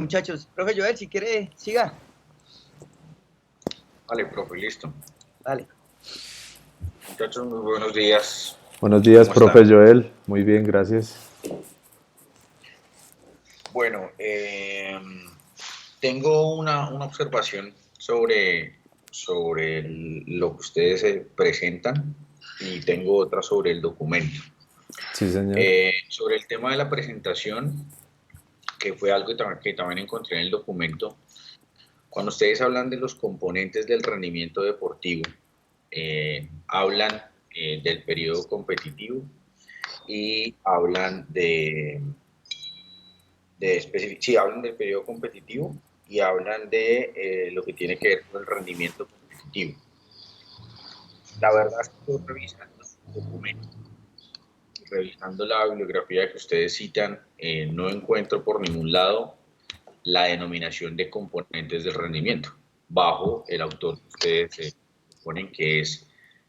Muchachos, profe Joel, si quiere, siga. Vale, profe, listo. Vale. Muchachos, muy buenos días. Buenos días, ¿Cómo profe están? Joel. Muy bien, gracias. Bueno, tengo una observación sobre lo que ustedes presentan y tengo otra sobre el documento. Sí, señor. Sobre el tema de la presentación, que fue algo que también encontré en el documento, cuando ustedes hablan de los componentes del rendimiento deportivo, hablan del periodo competitivo y hablan sí, hablan del periodo competitivo y hablan de lo que tiene que ver con el rendimiento competitivo. La verdad es que estoy revisando el documento, revisando la bibliografía que ustedes citan, no encuentro por ningún lado la denominación de componentes del rendimiento bajo el autor que ustedes ponen, que es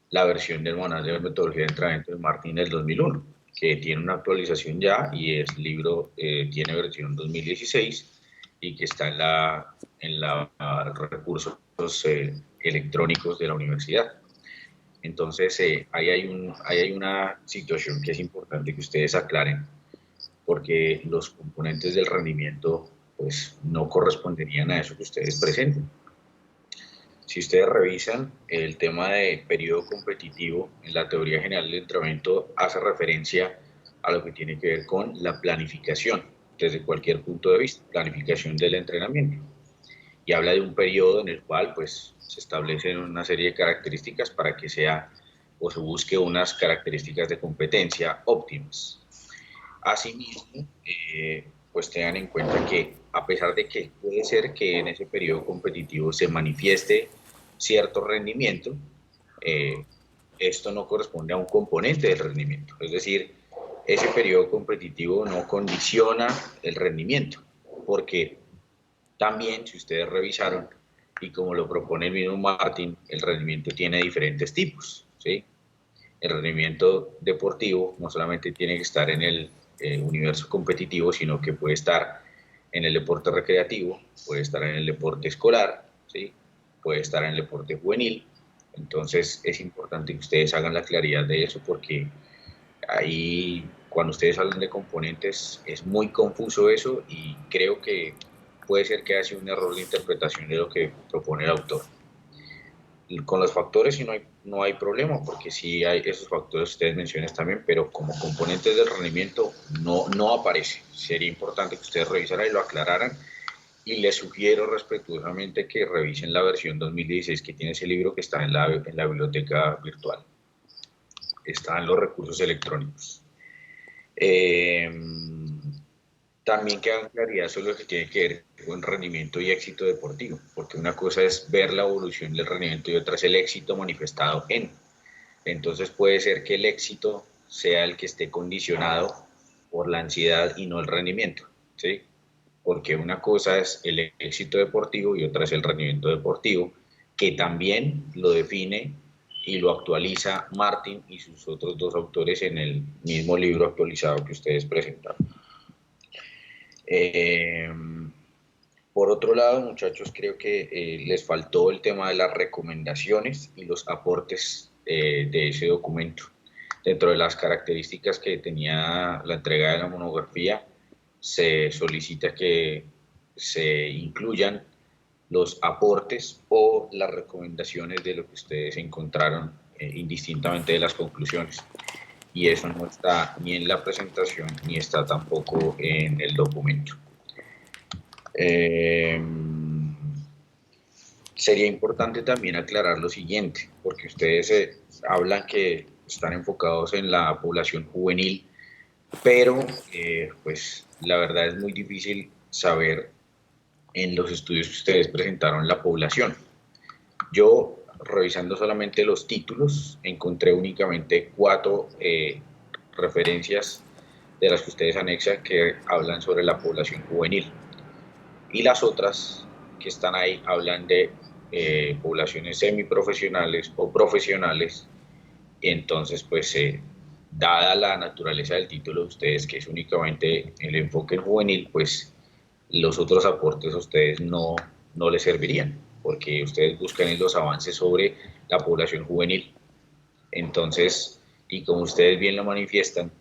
la versión del manual de metodología de entrenamiento de Martín del 2001, que tiene una actualización ya y el libro tiene versión 2016 y que está en los recursos electrónicos de la universidad. Entonces, ahí hay una situación que es importante que ustedes aclaren, porque los componentes del rendimiento pues no corresponderían a eso que ustedes presenten. Si ustedes revisan el tema de periodo competitivo en la teoría general del entrenamiento, hace referencia a lo que tiene que ver con la planificación desde cualquier punto de vista, planificación del entrenamiento, y habla de un periodo en el cual pues se establecen una serie de características para que sea o se busque unas características de competencia óptimas. Asimismo, pues tengan en cuenta que a pesar de que puede ser que en ese periodo competitivo se manifieste cierto rendimiento, eh, esto no corresponde a un componente del rendimiento. Es decir, ese periodo competitivo no condiciona el rendimiento, porque también, si ustedes revisaron, y como lo propone el mismo Martin, el rendimiento tiene diferentes tipos, ¿sí? El rendimiento deportivo no solamente tiene que estar en el universo competitivo, sino que puede estar en el deporte recreativo, puede estar en el deporte escolar, ¿sí? Puede estar en el deporte juvenil. Entonces es importante que ustedes hagan la claridad de eso, porque ahí cuando ustedes hablan de componentes es muy confuso eso, y creo que puede ser que haya sido un error de interpretación de lo que propone el autor. Con los factores sí no hay problema, porque sí hay esos factores que ustedes mencionan también, pero como componentes del rendimiento no aparece. Sería importante que ustedes revisaran y lo aclararan, y les sugiero respetuosamente que revisen la versión 2016 que tiene ese libro, que está en la biblioteca virtual. Está en los recursos electrónicos. Eh, También queda claridad sobre lo que tiene que ver con rendimiento y éxito deportivo, porque una cosa es ver la evolución del rendimiento y otra es el éxito manifestado en. Entonces puede ser que el éxito sea el que esté condicionado por la ansiedad y no el rendimiento, ¿sí? Porque una cosa es el éxito deportivo y otra es el rendimiento deportivo, que también lo define y lo actualiza Martin y sus otros dos autores en el mismo libro actualizado que ustedes presentaron. Eh, por otro lado, muchachos, creo que les faltó el tema de las recomendaciones y los aportes de ese documento. Dentro de las características que tenía la entrega de la monografía, se solicita que se incluyan los aportes o las recomendaciones de lo que ustedes encontraron, indistintamente de las conclusiones. Y eso no está ni en la presentación ni está tampoco en el documento. Eh, Sería importante también aclarar lo siguiente, porque ustedes hablan que están enfocados en la población juvenil, pero pues la verdad es muy difícil saber en los estudios que ustedes presentaron la población. Yo, revisando solamente los títulos, encontré únicamente 4 referencias de las que ustedes anexan que hablan sobre la población juvenil, y las otras que están ahí hablan de poblaciones semiprofesionales o profesionales. Y entonces pues dada la naturaleza del título de ustedes, que es únicamente el enfoque juvenil, pues los otros aportes a ustedes no les servirían, porque ustedes buscan los avances sobre la población juvenil. Entonces, y como ustedes bien lo manifiestan,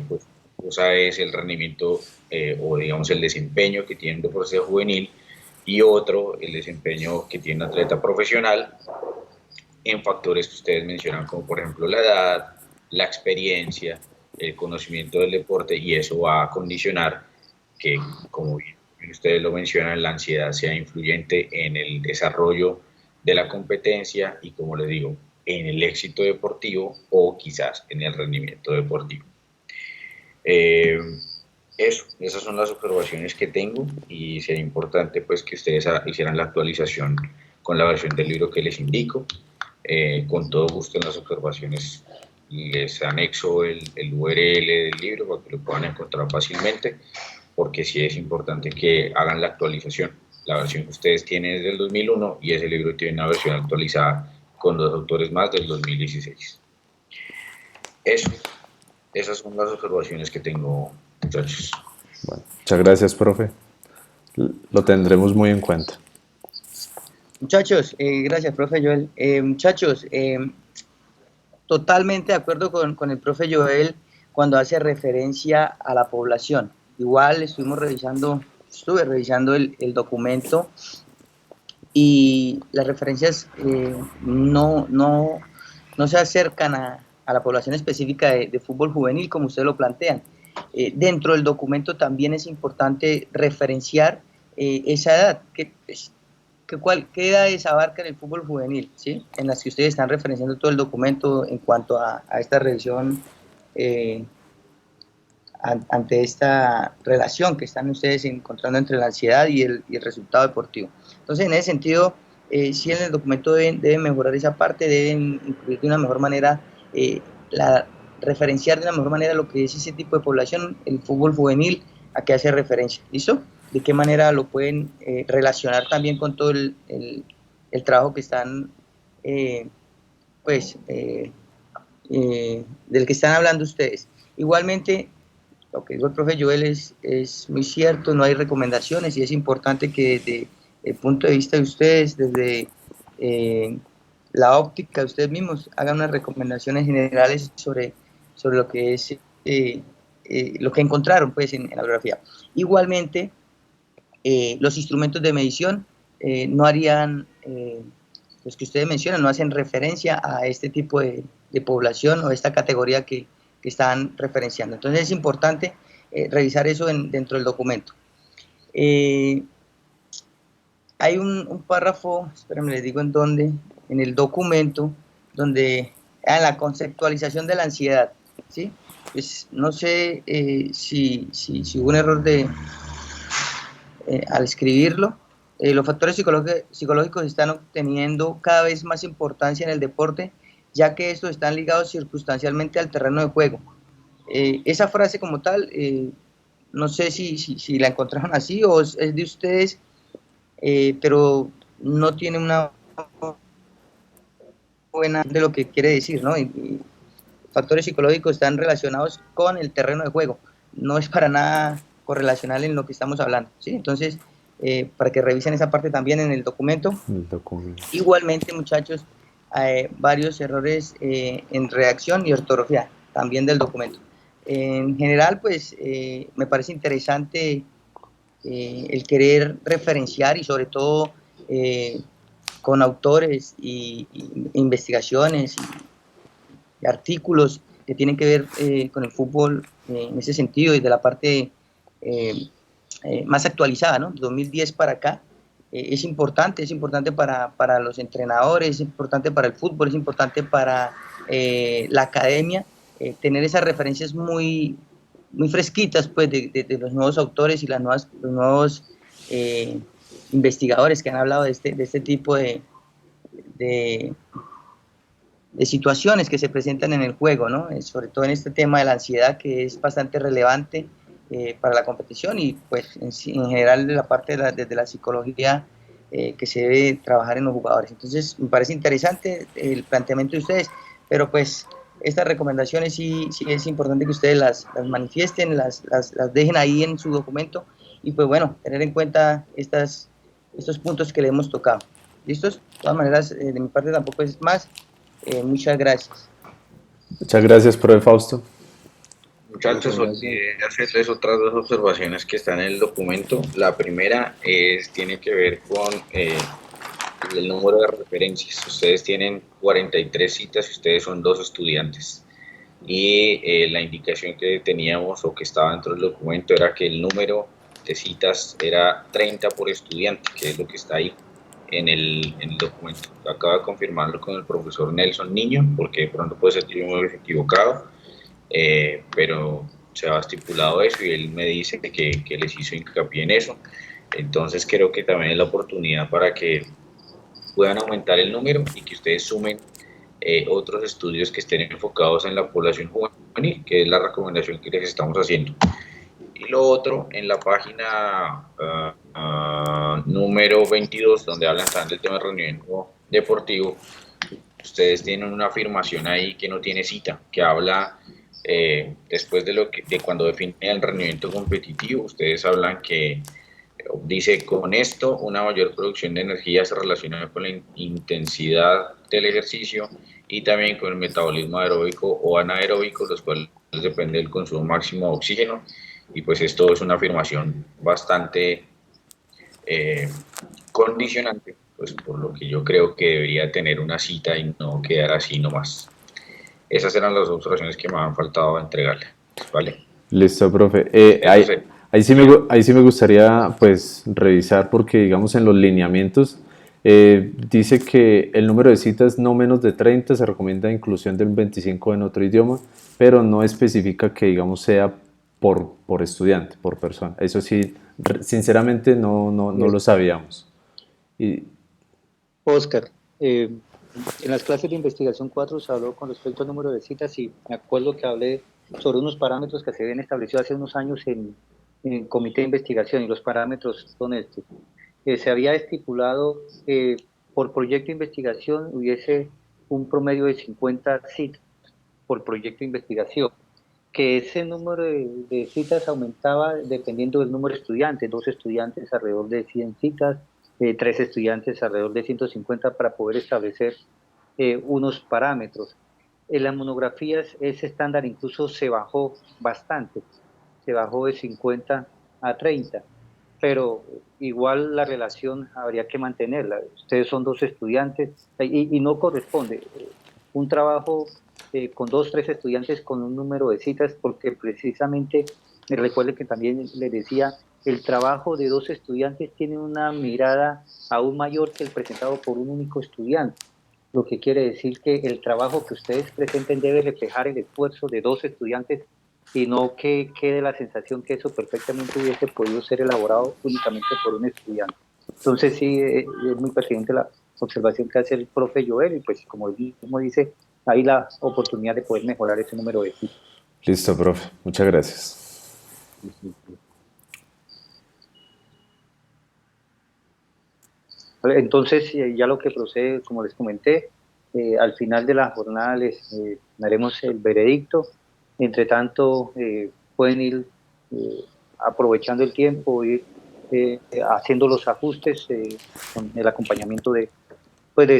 pues una cosa es el rendimiento o digamos el desempeño que tiene un deportista juvenil y otro el desempeño que tiene un atleta profesional en factores que ustedes mencionan, como por ejemplo la edad, la experiencia, el conocimiento del deporte, y eso va a condicionar que, como bien ustedes lo mencionan, la ansiedad sea influyente en el desarrollo de la competencia y, como les digo, en el éxito deportivo o quizás en el rendimiento deportivo. Esas son las observaciones que tengo y sería importante pues que ustedes hicieran la actualización con la versión del libro que les indico. Con todo gusto en las observaciones les anexo el URL del libro para que lo puedan encontrar fácilmente, porque sí es importante que hagan la actualización. La versión que ustedes tienen es del 2001 y ese libro tiene una versión actualizada con 2 autores más del 2016. Esas son las observaciones que tengo, muchachos. Bueno, muchas gracias, profe. Lo tendremos muy en cuenta. Muchachos, gracias, profe Joel. Muchachos, totalmente de acuerdo con el profe Joel cuando hace referencia a la población. Igual estuve revisando el documento y las referencias no se acercan a la población específica de fútbol juvenil como ustedes lo plantean. Dentro del documento también es importante referenciar esa edad, ¿qué edades abarcan el fútbol juvenil? ¿Sí? En las que ustedes están referenciando todo el documento en cuanto a esta revisión ante esta relación que están ustedes encontrando entre la ansiedad y el resultado deportivo. Entonces, en ese sentido, sí en el documento deben mejorar esa parte, deben incluir de una mejor manera, referenciar de una mejor manera lo que es ese tipo de población, el fútbol juvenil, a qué hace referencia. ¿Listo? De qué manera lo pueden relacionar también con todo el trabajo que están, del que están hablando ustedes. Igualmente, lo que dijo el profe Joel es muy cierto, no hay recomendaciones y es importante que desde el punto de vista de ustedes, desde la óptica de ustedes mismos, hagan unas recomendaciones generales sobre lo que es lo que encontraron pues, en la biografía. Igualmente, los instrumentos de medición no harían, los que ustedes mencionan, no hacen referencia a este tipo de población o esta categoría que están referenciando. Entonces es importante revisar eso dentro del documento. Hay un párrafo, espérenme, les digo en dónde, en el documento, donde la conceptualización de la ansiedad, ¿sí? Pues no sé si hubo un error al escribirlo. Los factores psicológicos están obteniendo cada vez más importancia en el deporte, ya que estos están ligados circunstancialmente al terreno de juego. Esa frase como tal, no sé si la encontraron así o es de ustedes, pero no tiene una buena de lo que quiere decir, ¿no? Y factores psicológicos están relacionados con el terreno de juego, no es para nada correlacional en lo que estamos hablando, ¿sí? Entonces, para que revisen esa parte también en el documento. Igualmente, muchachos, varios errores en redacción y ortografía también del documento. En general, pues, me parece interesante el querer referenciar y sobre todo con autores y investigaciones y artículos que tienen que ver con el fútbol en ese sentido y de la parte más actualizada, ¿no? 2010 para acá. Es importante para los entrenadores, es importante para el fútbol, es importante para la academia, tener esas referencias muy fresquitas pues, de los nuevos autores y los nuevos investigadores que han hablado de este tipo de situaciones que se presentan en el juego, ¿no? Sobre todo en este tema de la ansiedad que es bastante relevante para la competición y pues en general de la parte desde la psicología que se debe trabajar en los jugadores. Entonces me parece interesante el planteamiento de ustedes, pero pues estas recomendaciones sí es importante que ustedes las manifiesten, las dejen ahí en su documento y pues bueno, tener en cuenta estos puntos que le hemos tocado. ¿Listos? De todas maneras, de mi parte tampoco es más. Muchas gracias. Muchas gracias, profe Fausto. Muchachos, olvidé hacerles otras dos observaciones que están en el documento. La primera tiene que ver con el número de referencias. Ustedes tienen 43 citas y ustedes son 2 estudiantes. Y la indicación que teníamos o que estaba dentro del documento era que el número de citas era 30 por estudiante, que es lo que está ahí en el documento. Acabo de confirmarlo con el profesor Nelson Niño, porque de pronto puede ser que yo me hubiese equivocado, pero se ha estipulado eso y él me dice que les hizo hincapié en eso. Entonces creo que también es la oportunidad para que puedan aumentar el número y que ustedes sumen otros estudios que estén enfocados en la población juvenil, que es la recomendación que les estamos haciendo. Y lo otro, en la página número 22, donde hablan también del tema de rendimiento deportivo, ustedes tienen una afirmación ahí que no tiene cita, que habla después de cuando definen el rendimiento competitivo, ustedes hablan que dice, con esto una mayor producción de energía se relaciona con la intensidad del ejercicio y también con el metabolismo aeróbico o anaeróbico, los cuales depende del consumo máximo de oxígeno, y pues esto es una afirmación bastante condicionante, pues por lo que yo creo que debería tener una cita y no quedar así nomás. Esas eran las observaciones que me han faltado entregarle, ¿vale? Listo, profe. Entonces, Ahí sí me gustaría pues revisar porque digamos en los lineamientos dice que el número de citas no menos de 30, se recomienda inclusión del 25 en otro idioma, pero no especifica que digamos sea por estudiante, por persona. Eso sí, sinceramente no lo sabíamos. Y, Oscar, en las clases de investigación 4 se habló con respecto al número de citas y me acuerdo que hablé sobre unos parámetros que se habían establecido hace unos años en el comité de investigación, y los parámetros son estos. Se había estipulado que por proyecto de investigación hubiese un promedio de 50 citas por proyecto de investigación, que ese número de citas aumentaba dependiendo del número de estudiantes, 2 estudiantes alrededor de 100 citas, 3 estudiantes alrededor de 150, para poder establecer unos parámetros. En las monografías ese estándar incluso se bajó bastante, se bajó de 50 a 30, pero igual la relación habría que mantenerla. Ustedes son 2 estudiantes y no corresponde un trabajo con 2, 3 estudiantes con un número de citas, porque precisamente, recuerden que también les decía, el trabajo de 2 estudiantes tiene una mirada aún mayor que el presentado por un único estudiante, lo que quiere decir que el trabajo que ustedes presenten debe reflejar el esfuerzo de 2 estudiantes y no que quede la sensación que eso perfectamente hubiese podido ser elaborado únicamente por un estudiante. Entonces sí, es muy pertinente la observación que hace el profe Joel, y pues como dice, hay la oportunidad de poder mejorar ese número de citas. listo, profe. Muchas gracias. Entonces, ya lo que procede, como les comenté, al final de la jornada les daremos el veredicto. Entre tanto, pueden ir aprovechando el tiempo, ir haciendo los ajustes con el acompañamiento de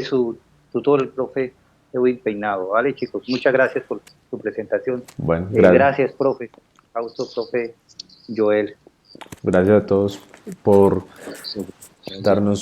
su tutor, el profe Edwin Peinado. ¿Vale, chicos? Muchas gracias por su presentación. Bueno, gracias. Gracias, profe Fausto, profe Joel. Gracias a todos por darnos